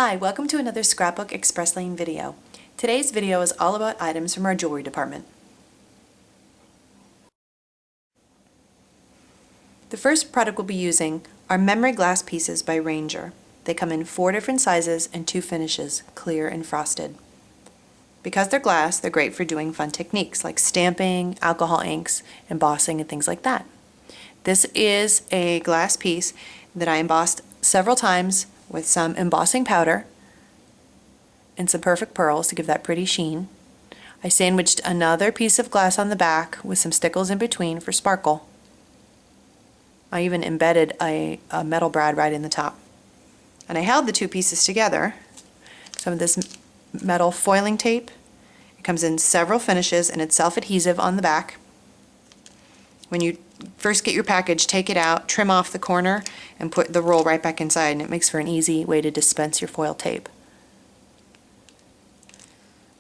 Hi, welcome to another Scrapbook Express Lane video. Today's video is all about items from our jewelry department. The first product we'll be using are memory glass pieces by Ranger. They come in 4 different sizes and 2 finishes, clear and frosted. Because they're glass, they're great for doing fun techniques like stamping, alcohol inks, embossing, and things like that. This is a glass piece that I embossed several times with some embossing powder and some perfect pearls to give that pretty sheen. I sandwiched another piece of glass on the back with some stickles in between for sparkle. I even embedded a metal brad right in the top. And I held the 2 pieces together. Some of this metal foiling tape. It comes in several finishes and it's self-adhesive on the back. When you first get your package, take it out, trim off the corner, and put the roll right back inside, and it makes for an easy way to dispense your foil tape.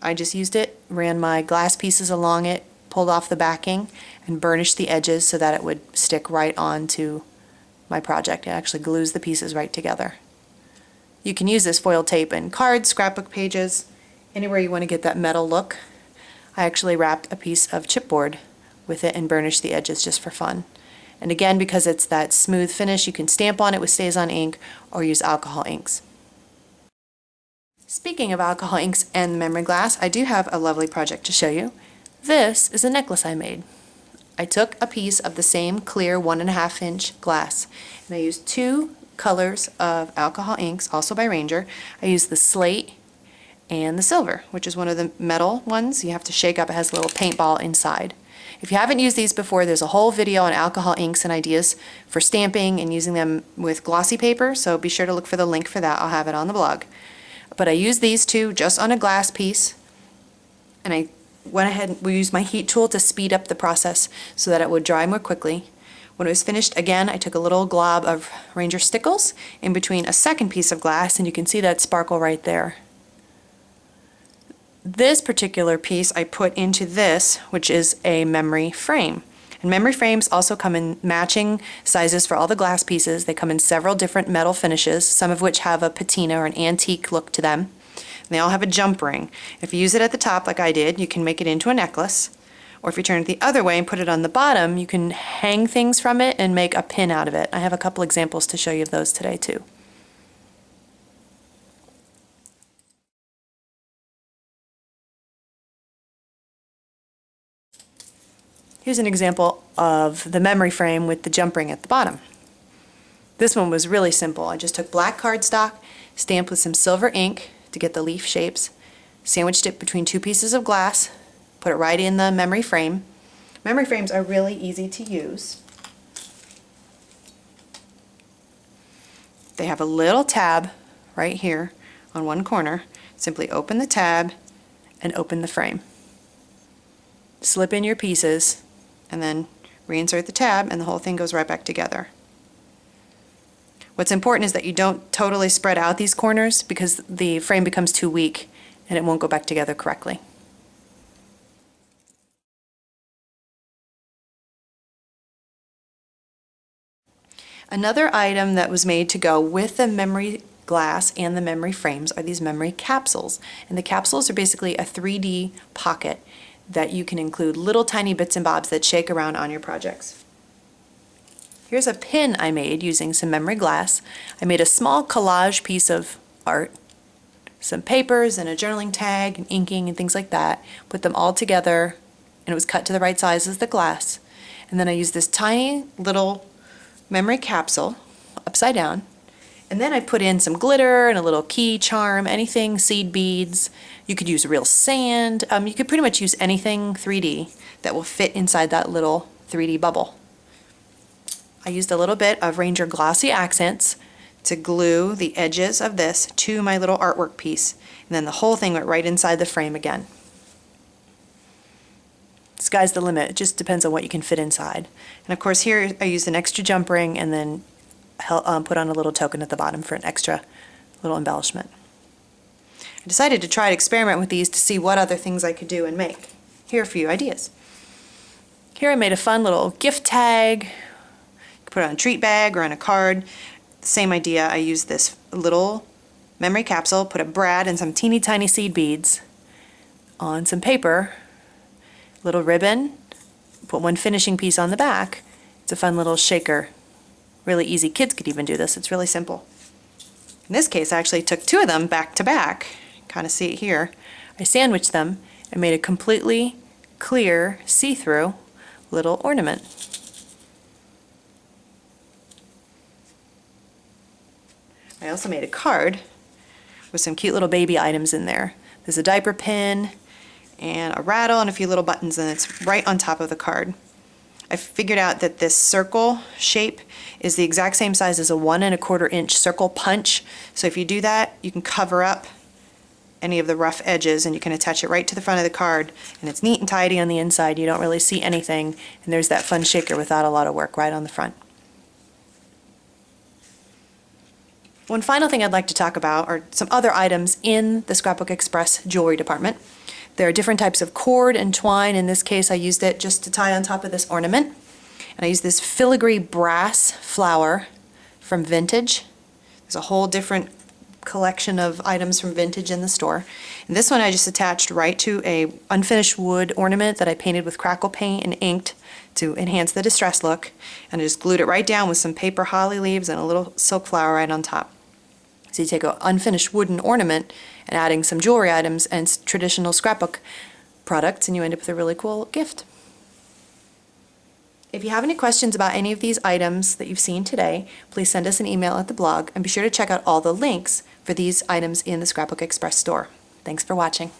I just used it, ran my glass pieces along it, pulled off the backing, and burnished the edges so that it would stick right onto my project. It actually glues the pieces right together. You can use this foil tape in cards, scrapbook pages, anywhere you want to get that metal look. I actually wrapped a piece of chipboard with it and burnish the edges just for fun. And again, because it's that smooth finish, you can stamp on it with StazOn ink or use alcohol inks. Speaking of alcohol inks and memory glass, I do have a lovely project to show you. This is a necklace I made. I took a piece of the same clear 1.5 inch glass and I used 2 colors of alcohol inks, also by Ranger. I used the slate and the silver, which is one of the metal ones you have to shake up. It has a little paintball inside. If you haven't used these before, there's a whole video on alcohol inks and ideas for stamping and using them with glossy paper, so be sure to look for the link for that. I'll have it on the blog. But I used these 2 just on a glass piece, and I went ahead and used my heat tool to speed up the process so that it would dry more quickly. When it was finished, again, I took a little glob of Ranger stickles in between a second piece of glass, and you can see that sparkle right there. This particular piece I put into this, which is a memory frame. And memory frames also come in matching sizes for all the glass pieces. They come in several different metal finishes, some of which have a patina or an antique look to them. And they all have a jump ring. If you use it at the top like I did, you can make it into a necklace. Or if you turn it the other way and put it on the bottom, you can hang things from it and make a pin out of it. I have a couple examples to show you of those today too. Here's an example of the memory frame with the jump ring at the bottom. This one was really simple. I just took black cardstock, stamped with some silver ink to get the leaf shapes, sandwiched it between 2 pieces of glass, put it right in the memory frame. Memory frames are really easy to use. They have a little tab right here on one corner. Simply open the tab and open the frame. Slip in your pieces and then reinsert the tab and the whole thing goes right back together. What's important is that you don't totally spread out these corners because the frame becomes too weak and it won't go back together correctly. Another item that was made to go with the memory glass and the memory frames are these memory capsules. And the capsules are basically a 3D pocket that you can include little tiny bits and bobs that shake around on your projects. Here's a pin I made using some memory glass. I made a small collage piece of art, some papers and a journaling tag and inking and things like that. Put them all together and it was cut to the right size as the glass. And then I used this tiny little memory capsule upside down. And then I put in some glitter and a little key charm, anything, seed beads. You could use real sand. You could pretty much use anything 3D that will fit inside that little 3D bubble. I used a little bit of Ranger Glossy Accents to glue the edges of this to my little artwork piece. And then the whole thing went right inside the frame again. Sky's the limit. It just depends on what you can fit inside. And of course here I used an extra jump ring and then put on a little token at the bottom for an extra little embellishment. I decided to try to experiment with these to see what other things I could do and make. Here are a few ideas. Here I made a fun little gift tag. You can put it on a treat bag or on a card. Same idea. I used this little memory capsule, put a brad and some teeny tiny seed beads on some paper, little ribbon, put one finishing piece on the back. It's a fun little shaker. Really easy. Kids could even do this. It's really simple. In this case, I actually took two of them back to back. Kind of see it here. I sandwiched them and made a completely clear, see-through little ornament. I also made a card with some cute little baby items in there. There's a diaper pin and a rattle and a few little buttons, and it's right on top of the card. I figured out that this circle shape is the exact same size as a 1 1/4 inch circle punch. So if you do that, you can cover up any of the rough edges and you can attach it right to the front of the card, and it's neat and tidy on the inside. You don't really see anything, and there's that fun shaker without a lot of work right on the front. One final thing I'd like to talk about are some other items in the Scrapbook Express jewelry department. There are different types of cord and twine. In this case, I used it just to tie on top of this ornament. And I used this filigree brass flower from Vintage. There's a whole different collection of items from Vintage in the store. And this one I just attached right to a unfinished wood ornament that I painted with crackle paint and inked to enhance the distress look. And I just glued it right down with some paper holly leaves and a little silk flower right on top. So you take an unfinished wooden ornament and adding some jewelry items and traditional scrapbook products, and you end up with a really cool gift. If you have any questions about any of these items that you've seen today, please send us an email at the blog, and be sure to check out all the links for these items in the Scrapbook Express store. Thanks for watching.